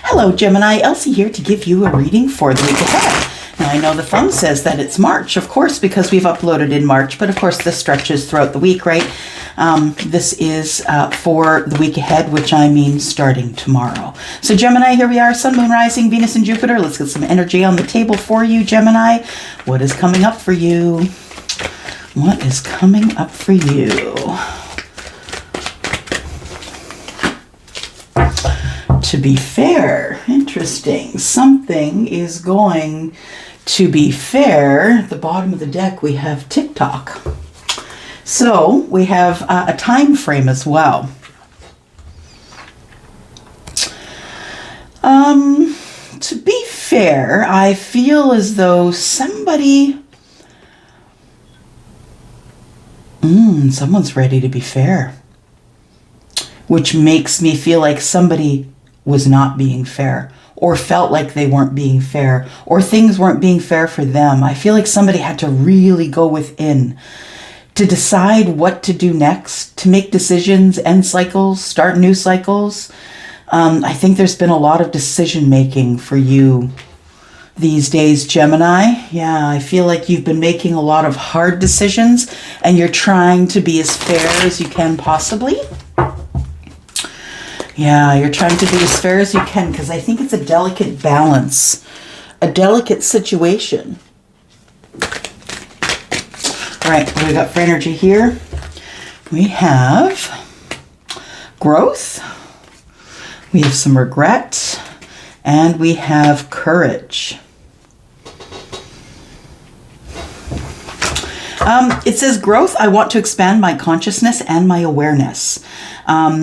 Hello Gemini, Elsie here to give you a reading for the week ahead. Now I know the thumb says that it's March, of course, because we've uploaded in March, but of course this stretches throughout the week, right? This is for the week ahead, which I mean starting tomorrow. So Gemini, here we are, Sun, Moon, Rising, Venus, and Jupiter. Let's get some energy on the table for you, Gemini. What is coming up for you? What is coming up for you? To be fair, interesting. Something is going to be fair. At the bottom of the deck, we have TikTok. So we have a time frame as well. To be fair, I feel as though somebody, someone's ready to be fair, which makes me feel like somebody was not being fair, or felt like they weren't being fair, or things weren't being fair for them. I feel like somebody had to really go within to decide what to do next, to make decisions, end cycles, start new cycles. I think there's been a lot of decision making for you these days, Gemini. Yeah, I feel like you've been making a lot of hard decisions and you're trying to be as fair as you can possibly. Yeah, you're trying to be as fair as you can because I think it's a delicate balance, a delicate situation. All right, what do we got for energy here? We have growth, we have some regret, and we have courage. It says growth, I want to expand my consciousness and my awareness.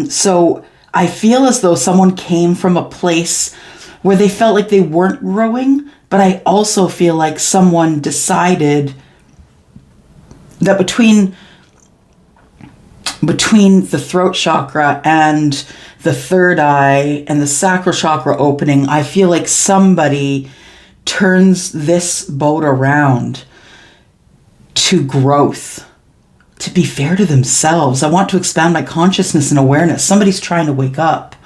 So I feel as though someone came from a place where they felt like they weren't growing, but I also feel like someone decided that between the throat chakra and the third eye and the sacral chakra opening, I feel like somebody turns this boat around to growth, to be fair to themselves. I want to expand my consciousness and awareness. Somebody's trying to wake up.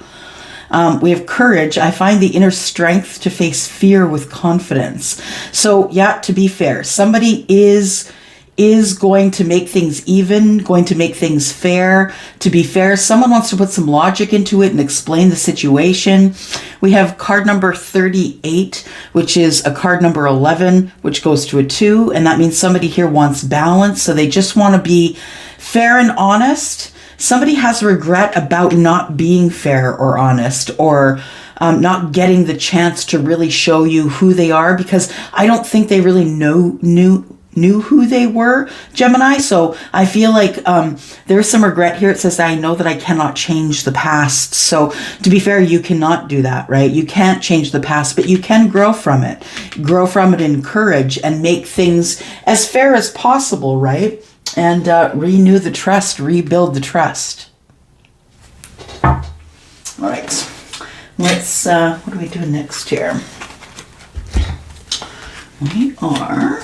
We have courage. I find the inner strength to face fear with confidence. So yeah, to be fair, somebody is going to make things even, going to make things fair. To be fair, someone wants to put some logic into it and explain the situation. We have card number 38, which is a card number 11, which goes to a 2. And that means somebody here wants balance. So they just want to be fair and honest. Somebody has regret about not being fair or honest, or not getting the chance to really show you who they are, because I don't think they really knew who they were, Gemini. So I feel like there's some regret here. It says, I know that I cannot change the past. So to be fair, you cannot do that, right? You can't change the past, but you can grow from it in courage and make things as fair as possible, right? And renew the trust, rebuild the trust. All right, let's, what are we doing next here? We are...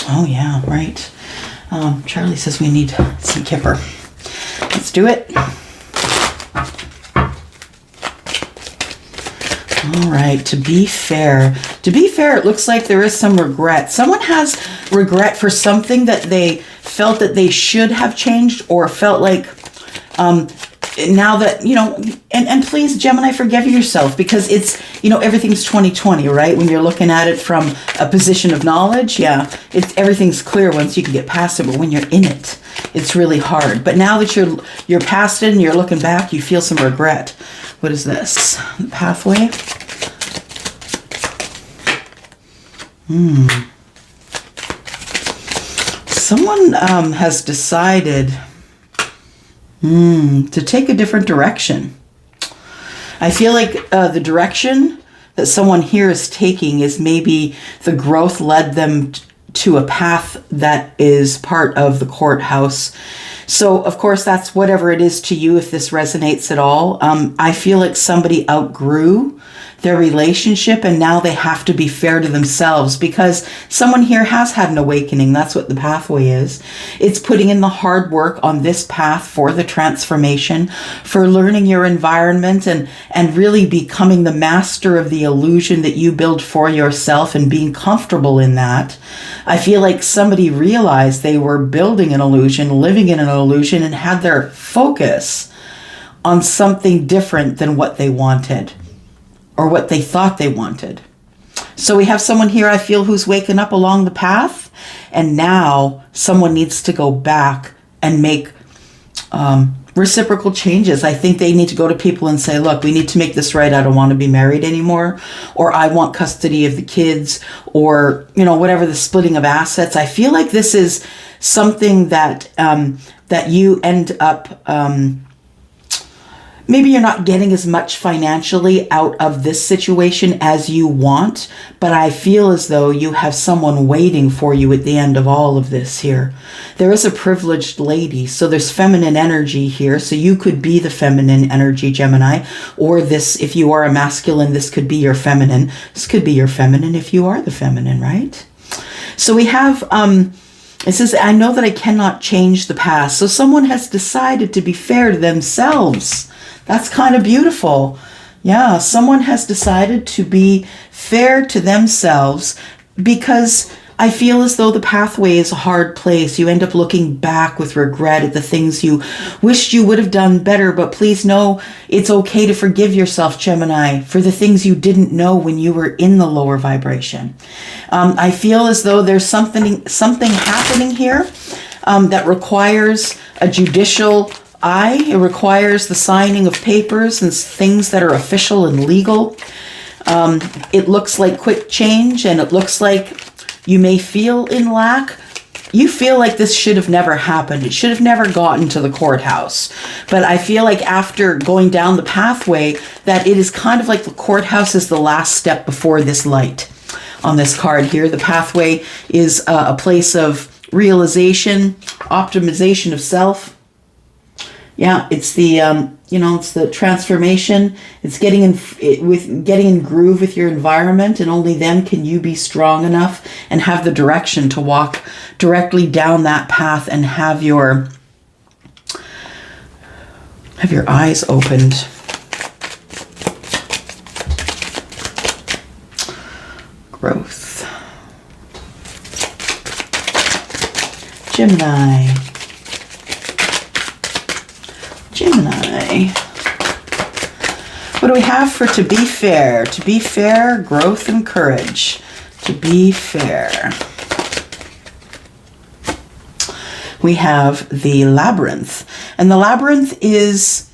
Oh yeah, right. Charlie says we need some kipper. Let's do it. All right, to be fair. To be fair, it looks like there is some regret. Someone has regret for something that they felt that they should have changed, or felt like now that, and please, Gemini, forgive yourself, because it's, everything's 2020, right? When you're looking at it from a position of knowledge, yeah, everything's clear once you can get past it, but when you're in it, it's really hard. But now that you're past it and you're looking back, you feel some regret. What is this? Pathway? Someone has decided to take a different direction. I feel like the direction that someone here is taking is maybe the growth led them to a path that is part of the courthouse. So, of course, that's whatever it is to you, if this resonates at all. I feel like somebody outgrew their relationship, and now they have to be fair to themselves because someone here has had an awakening. That's what the pathway is. It's putting in the hard work on this path for the transformation, for learning your environment and really becoming the master of the illusion that you build for yourself and being comfortable in that. I feel like somebody realized they were building an illusion, living in an illusion, and had their focus on something different than what they wanted or what they thought they wanted. So we have someone here, I feel, who's waken up along the path, and now someone needs to go back and make reciprocal changes. I think they need to go to people and say, look, we need to make this right. I don't want to be married anymore, or I want custody of the kids, or, whatever the splitting of assets. I feel like this is something that that you end up maybe you're not getting as much financially out of this situation as you want, but I feel as though you have someone waiting for you at the end of all of this here. There is a privileged lady, so there's feminine energy here, so you could be the feminine energy, Gemini, or this, if you are a masculine, this could be your feminine. This could be your feminine if you are the feminine, right? So we have, it says, I know that I cannot change the past. So someone has decided to be fair to themselves. That's kind of beautiful. Yeah, someone has decided to be fair to themselves, because I feel as though the pathway is a hard place. You end up looking back with regret at the things you wished you would have done better, but please know it's okay to forgive yourself, Gemini, for the things you didn't know when you were in the lower vibration. I feel as though there's something happening here that requires a judicial eye. It requires the signing of papers and things that are official and legal. It looks like quick change, and it looks like you may feel in lack. You feel like this should have never happened. It should have never gotten to the courthouse. But I feel like after going down the pathway, that it is kind of like the courthouse is the last step before this light. On this card here, the pathway is a place of realization, optimization of self. Yeah, it's the it's the transformation. It's getting in groove with your environment, and only then can you be strong enough and have the direction to walk directly down that path and have your eyes opened. Growth. Gemini. What do we have for to be fair? To be fair, growth and courage. To be fair. We have the labyrinth. And the labyrinth is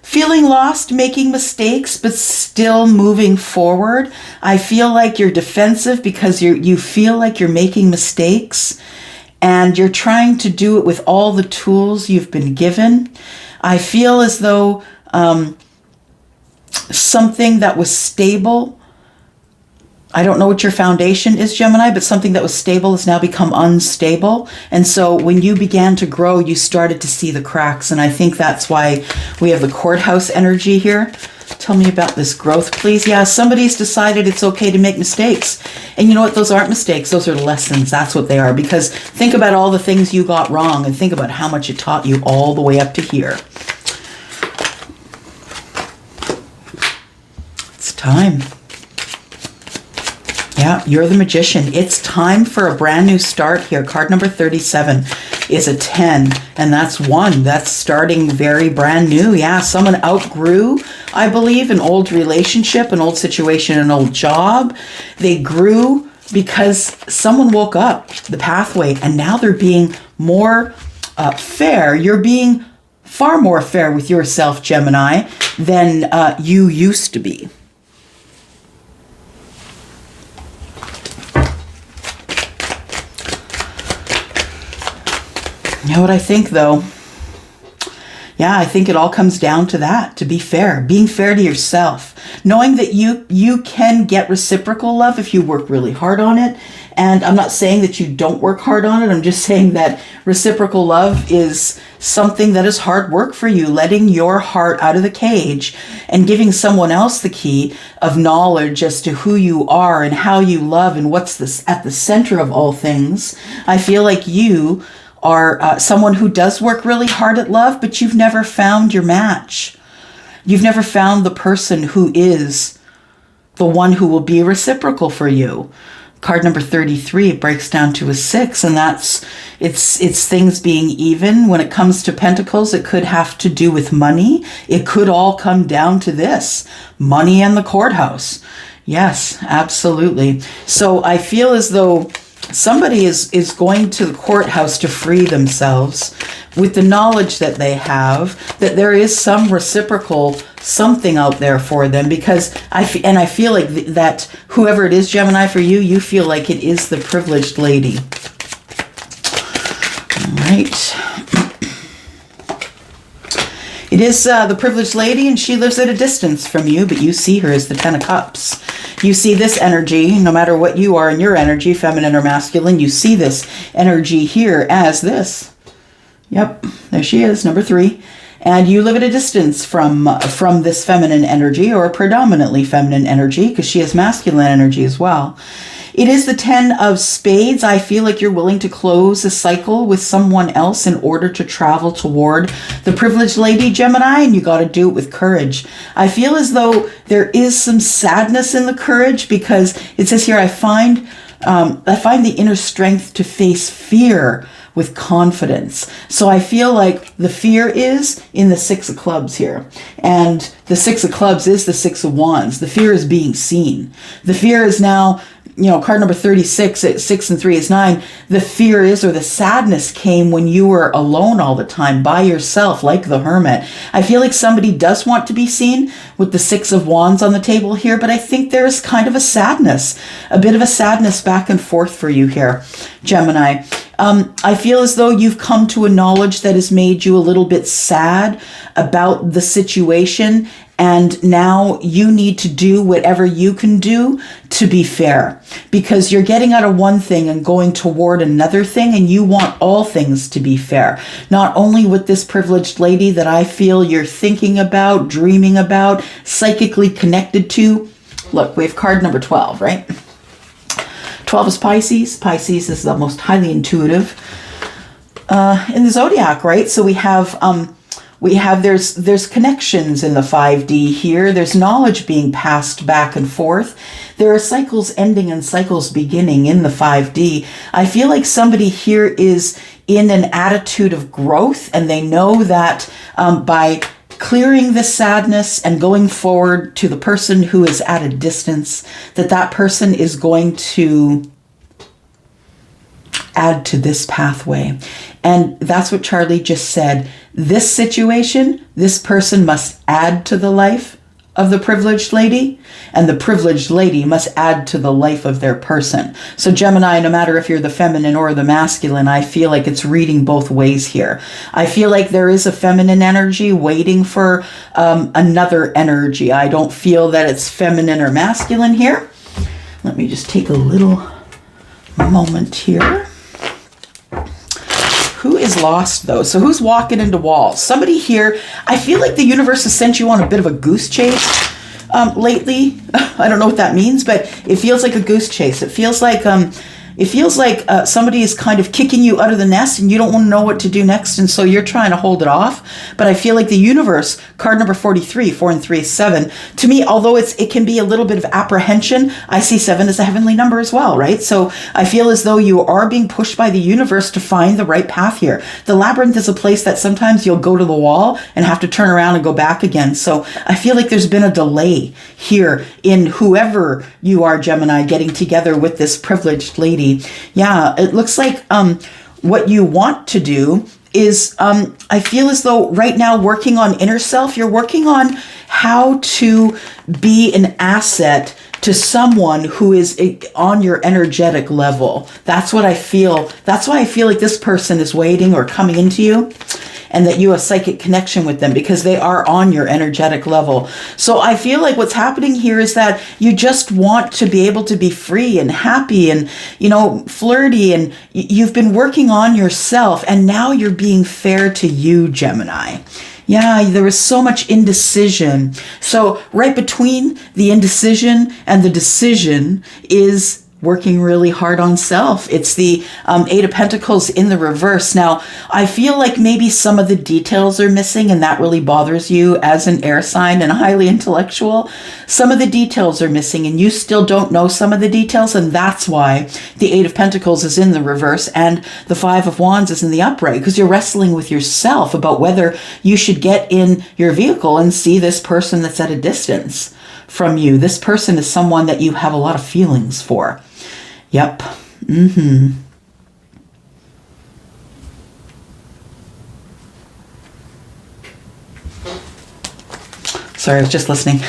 feeling lost, making mistakes, but still moving forward. I feel like you're defensive because you feel like you're making mistakes, and you're trying to do it with all the tools you've been given. I feel as though something that was stable, I don't know what your foundation is, Gemini, but something that was stable has now become unstable. And so when you began to grow, you started to see the cracks. And I think that's why we have the courthouse energy here. Tell me about this growth, please. Yeah, somebody's decided it's okay to make mistakes. And you know what? Those aren't mistakes. Those are lessons. That's what they are. Because think about all the things you got wrong, and think about how much it taught you all the way up to here. It's time. Yeah, you're the magician. It's time for a brand new start here. Card number 37 is a 10, and that's 1. That's starting very brand new. Yeah, someone outgrew, I believe, an old relationship, an old situation, an old job. They grew because someone woke up the pathway, and now they're being more fair. You're being far more fair with yourself, Gemini, than you used to be. You know what I think, though? Yeah, I think it all comes down to that, to be fair, being fair to yourself, knowing that you can get reciprocal love if you work really hard on it, And I'm not saying that you don't work hard on it. I'm just saying that reciprocal love is something that is hard work for you, letting your heart out of the cage and giving someone else the key of knowledge as to who you are and how you love and what's at the center of all things. I feel like you are someone who does work really hard at love, but you've never found your match. You've never found the person who is the one who will be reciprocal for you. Card number 33, it breaks down to a 6, and it's things being even. When it comes to pentacles, it could have to do with money. It could all come down to this: money and the courthouse. Yes, absolutely. So I feel as though somebody is going to the courthouse to free themselves with the knowledge that they have, that there is some reciprocal something out there for them, because I feel like that whoever it is, Gemini, for you, you feel like it is the privileged lady. All right. It is the privileged lady, and she lives at a distance from you, but you see her as the 10 of Cups. You see this energy, no matter what you are in your energy, feminine or masculine, you see this energy here as this. Yep, there she is, number 3. And you live at a distance from this feminine energy, or predominantly feminine energy, because she has masculine energy as well. It is the 10 of Spades. I feel like you're willing to close a cycle with someone else in order to travel toward the privileged lady, Gemini, and you got to do it with courage. I feel as though there is some sadness in the courage, because it says here, I find the inner strength to face fear with confidence. So I feel like the fear is in the 6 of Clubs here. And the 6 of Clubs is the 6 of Wands. The fear is being seen. The fear is now, card number 36, 6 and 3 is 9. The fear is, or the sadness came when you were alone all the time by yourself, like the hermit. I feel like somebody does want to be seen with the 6 of Wands on the table here, but I think there's kind of a sadness, a bit of a sadness back and forth for you here, Gemini. I feel as though you've come to a knowledge that has made you a little bit sad about the situation, and now you need to do whatever you can do to be fair, because you're getting out of one thing and going toward another thing, and you want all things to be fair. Not only with this privileged lady that I feel you're thinking about, dreaming about, psychically connected to. Look, we have card number 12, right? 12 is Pisces. Pisces is the most highly intuitive in the zodiac, right? So we have there's connections in the 5D here. There's knowledge being passed back and forth. There are cycles ending and cycles beginning in the 5D. I feel like somebody here is in an attitude of growth, and they know that by clearing this sadness and going forward to the person who is at a distance, that person is going to add to this pathway. And that's what Charlie just said. This situation, this person must add to the life of the privileged lady, and the privileged lady must add to the life of their person. So Gemini, no matter if you're the feminine or the masculine, I feel like it's reading both ways here. I feel like there is a feminine energy waiting for another energy. I don't feel that it's feminine or masculine here. Let me just take a little moment here. Who is lost, though? So who's walking into walls? Somebody here. I feel like the universe has sent you on a bit of a goose chase lately. I don't know what that means, but it feels like a goose chase. It feels like somebody is kind of kicking you out of the nest, and you don't want to know what to do next, and so you're trying to hold it off. But I feel like the universe, card number 43, 4 and 3 is 7. To me, although it can be a little bit of apprehension, I see 7 as a heavenly number as well, right? So I feel as though you are being pushed by the universe to find the right path here. The labyrinth is a place that sometimes you'll go to the wall and have to turn around and go back again. So I feel like there's been a delay here in whoever you are, Gemini, getting together with this privileged lady. Yeah, it looks like what you want to do is, I feel as though right now working on inner self, you're working on how to be an asset to someone who is on your energetic level. That's what I feel. That's why I feel like this person is waiting or coming into you. and that you have psychic connection with them because they are on your energetic level. So I feel like what's happening here is that you just want to be able to be free and happy and, you know, flirty, and you've been working on yourself, and now you're being fair to you, Gemini. Yeah, there was so much indecision. So right between the indecision and the decision is working really hard on self. It's the Eight of Pentacles in the reverse. Now, I feel like maybe some of the details are missing, and that really bothers you as an air sign and highly intellectual. Some of the details are missing, and you still don't know some of the details, and that's why the Eight of Pentacles is in the reverse and the Five of Wands is in the upright, because you're wrestling with yourself about whether you should get in your vehicle and see this person that's at a distance from you. This person is someone that you have a lot of feelings for. Yep. Sorry, I was just listening.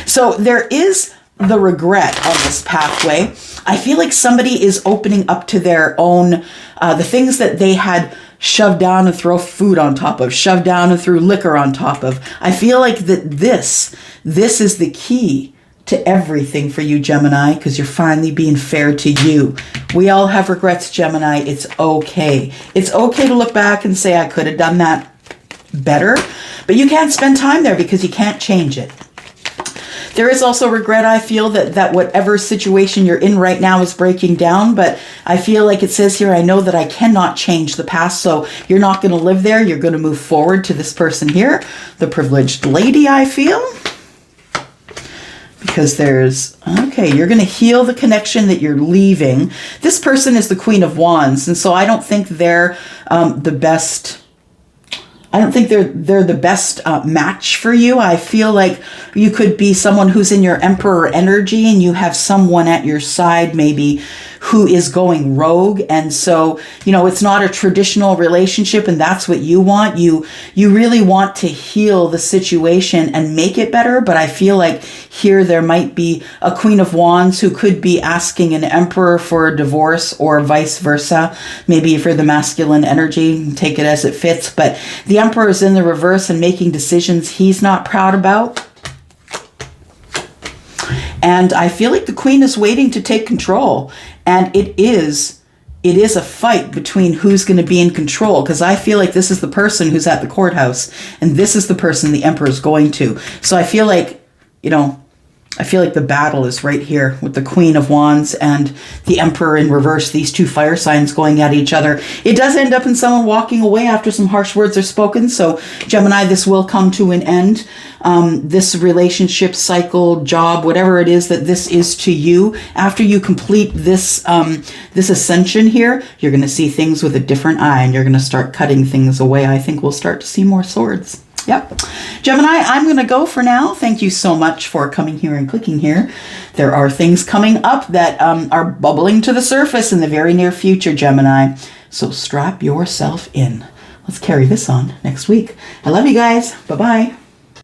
So there is the regret on this pathway. I feel like somebody is opening up to their own, the things that they had shoved down and throw food on top of, shoved down and threw liquor on top of. I feel like that this is the key to everything for you, Gemini, because you're finally being fair to you. We all have regrets, Gemini. It's okay. It's okay to look back and say, I could have done that better, but you can't spend time there because you can't change it. There is also regret. I feel that whatever situation you're in right now is breaking down, but I feel like it says here, I know that I cannot change the past, so you're not going to live there. You're going to move forward to this person here, the privileged lady, I feel. Because there's, okay, you're going to heal the connection that you're leaving. This person is the Queen of Wands, and so I don't think they're the best. I don't think they're the best match for you. I feel like you could be someone who's in your Emperor energy, and you have someone at your side maybe who is going rogue. And so, you know, it's not a traditional relationship, and that's what you want. You really want to heal the situation and make it better. But I feel like here there might be a Queen of Wands who could be asking an Emperor for a divorce, or vice versa. Maybe if you're the masculine energy, take it as it fits. But the Emperor is in the reverse and making decisions he's not proud about. And I feel like the Queen is waiting to take control. And it is a fight between who's going to be in control, because I feel like this is the person who's at the courthouse, and this is the person the Emperor is going to. So I feel like, you know, the battle is right here with the Queen of Wands and the Emperor in reverse, these two fire signs going at each other. It does end up in someone walking away after some harsh words are spoken. So Gemini, this will come to an end. This relationship, cycle, job, whatever it is that this is to you, after you complete this, this ascension here, you're going to see things with a different eye, and you're going to start cutting things away. I think we'll start to see more swords. Yep. Gemini, I'm going to go for now. Thank you so much for coming here and clicking here. There are things coming up that are bubbling to the surface in the very near future, Gemini. So strap yourself in. Let's carry this on next week. I love you guys. Bye-bye.